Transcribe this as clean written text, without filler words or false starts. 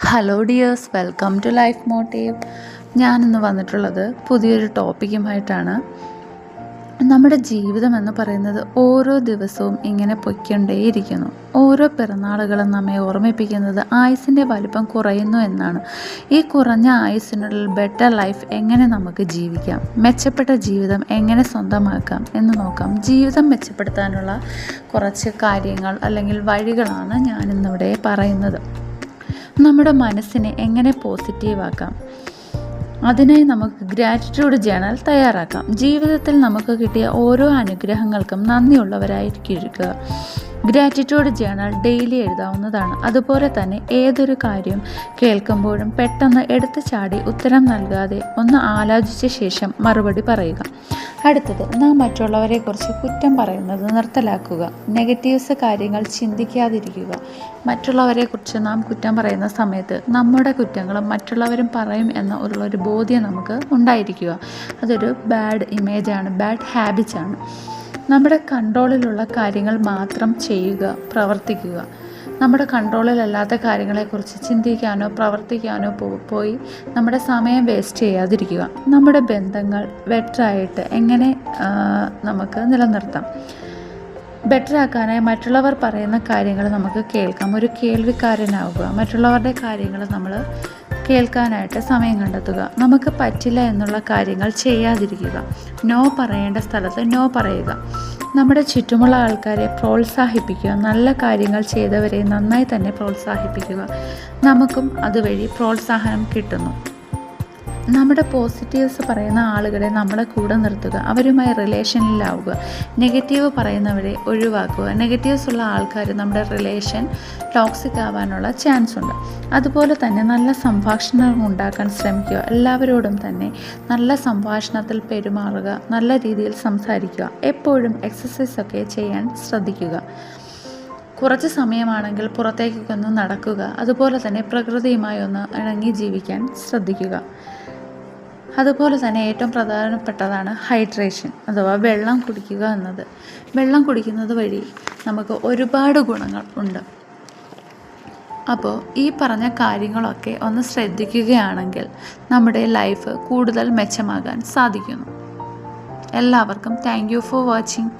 Hello dears, welcome to life motive. ഞാനിന്ന് വന്നിട്ടുള്ളത് പുതിയൊരു ടോപ്പിക്കുമായിട്ടാണ്. നമ്മുടെ ജീവിതം എന്ന് പറയുന്നത് ഓരോ ദിവസവും ഇങ്ങനെ പൊയ്ക്കൊണ്ടേയിരിക്കുന്നു. ഓരോ പിറന്നാളുകളും നമ്മെ ഓർമ്മിപ്പിക്കുന്നത് ആയുസ്സിൻ്റെ വലിപ്പം കുറയുന്നു എന്നാണ്. ഈ കുറഞ്ഞ ആയുസ്സിനുള്ളിൽ ബെറ്റർ ലൈഫ് എങ്ങനെ നമുക്ക് ജീവിക്കാം, മെച്ചപ്പെട്ട ജീവിതം എങ്ങനെ സ്വന്തമാക്കാം എന്ന് നോക്കാം. ജീവിതം മെച്ചപ്പെടുത്താനുള്ള കുറച്ച് കാര്യങ്ങൾ അല്ലെങ്കിൽ വഴികളാണ് ഞാനിന്നിവിടെ പറയുന്നത്. നമ്മുടെ മനസ്സിനെ എങ്ങനെ പോസിറ്റീവാക്കാം, അതിനായി നമുക്ക് ഗ്രാറ്റിറ്റ്യൂഡ് ജേണൽ തയ്യാറാക്കാം. ജീവിതത്തിൽ നമുക്ക് കിട്ടിയ ഓരോ അനുഗ്രഹങ്ങൾക്കും നന്ദിയുള്ളവരായിരിക്കുക. ഗ്രാറ്റിറ്റ്യൂഡ് ജേണൽ ഡെയിലി എഴുതാവുന്നതാണ്. അതുപോലെ തന്നെ ഏതൊരു കാര്യം കേൾക്കുമ്പോഴും പെട്ടെന്ന് എടുത്തു ചാടി ഉത്തരം നൽകാതെ ഒന്ന് ആലോചിച്ച ശേഷം മറുപടി പറയുക. അടുത്തത്, നാം മറ്റുള്ളവരെക്കുറിച്ച് കുറ്റം പറയുന്നത് നിർത്തലാക്കുക. നെഗറ്റീവ്സ് കാര്യങ്ങൾ ചിന്തിക്കാതിരിക്കുക. മറ്റുള്ളവരെക്കുറിച്ച് നാം കുറ്റം പറയുന്ന സമയത്ത് നമ്മുടെ കുറ്റങ്ങളും മറ്റുള്ളവരും പറയും എന്നുള്ളൊരു ബോധ്യം നമുക്ക് ഉണ്ടായിരിക്കുക. അതൊരു ബാഡ് ഇമേജാണ്, ബാഡ് ഹാബിറ്റാണ്. നമ്മുടെ കൺട്രോളിലുള്ള കാര്യങ്ങൾ മാത്രം ചെയ്യുക, പ്രവർത്തിക്കുക. നമ്മുടെ കൺട്രോളിലല്ലാത്ത കാര്യങ്ങളെക്കുറിച്ച് ചിന്തിക്കാനോ പ്രവർത്തിക്കാനോ പോയി നമ്മുടെ സമയം വേസ്റ്റ് ചെയ്യാതിരിക്കുക. നമ്മുടെ ബന്ധങ്ങൾ ബെറ്ററായിട്ട് എങ്ങനെ നമുക്ക് നിലനിർത്താം? ബെറ്ററാക്കാനായി മറ്റുള്ളവർ പറയുന്ന കാര്യങ്ങൾ നമുക്ക് കേൾക്കാം. ഒരു കേൾവിക്കാരനാവുക. മറ്റുള്ളവരുടെ കാര്യങ്ങൾ നമ്മൾ കേൾക്കാനായിട്ട് സമയം കണ്ടെത്തുക. നമുക്ക് പറ്റില്ല എന്നുള്ള കാര്യങ്ങൾ ചെയ്യാതിരിക്കുക. നോ പറയേണ്ട സ്ഥലത്ത് നോ പറയുക. നമ്മുടെ ചുറ്റുമുള്ള ആൾക്കാരെ പ്രോത്സാഹിപ്പിക്കുക. നല്ല കാര്യങ്ങൾ ചെയ്തവരെ നന്നായി തന്നെ പ്രോത്സാഹിപ്പിക്കുക. നമുക്കും അതുവഴി പ്രോത്സാഹനം കിട്ടുന്നു. നമ്മുടെ പോസിറ്റീവ്സ് പറയുന്ന ആളുകളെ നമ്മളെ കൂടെ നിർത്തുക. അവരുമായി റിലേഷനിലാവുക. നെഗറ്റീവ് പറയുന്നവരെ ഒഴിവാക്കുക. നെഗറ്റീവ്സ് ഉള്ള ആൾക്കാർ നമ്മുടെ റിലേഷൻ ടോക്സിക് ആവാനുള്ള ചാൻസ് ഉണ്ട്. അതുപോലെ തന്നെ നല്ല സംഭാഷണം ഉണ്ടാക്കാൻ ശ്രമിക്കുക. എല്ലാവരോടും തന്നെ നല്ല സംഭാഷണത്തിൽ പെരുമാറുക. നല്ല രീതിയിൽ സംസാരിക്കുക. എപ്പോഴും എക്സസൈസൊക്കെ ചെയ്യാൻ ശ്രദ്ധിക്കുക. കുറച്ച് സമയമാണെങ്കിൽ പുറത്തേക്കൊക്കെ ഒന്ന് നടക്കുക. അതുപോലെ തന്നെ പ്രകൃതിയുമായി ഒന്ന് ഇണങ്ങി ജീവിക്കാൻ ശ്രദ്ധിക്കുക. അതുപോലെ തന്നെ ഏറ്റവും പ്രധാനപ്പെട്ടതാണ് ഹൈഡ്രേഷൻ അഥവാ വെള്ളം കുടിക്കുക എന്നത്. വെള്ളം കുടിക്കുന്നത് വഴി നമുക്ക് ഒരുപാട് ഗുണങ്ങൾ ഉണ്ട്. അപ്പോൾ ഈ പറഞ്ഞ കാര്യങ്ങളൊക്കെ ഒന്ന് ശ്രദ്ധിക്കുകയാണെങ്കിൽ നമ്മുടെ ലൈഫ് കൂടുതൽ മെച്ചമാകാൻ സാധിക്കുന്നു. എല്ലാവർക്കും താങ്ക് യു ഫോർ വാച്ചിങ്.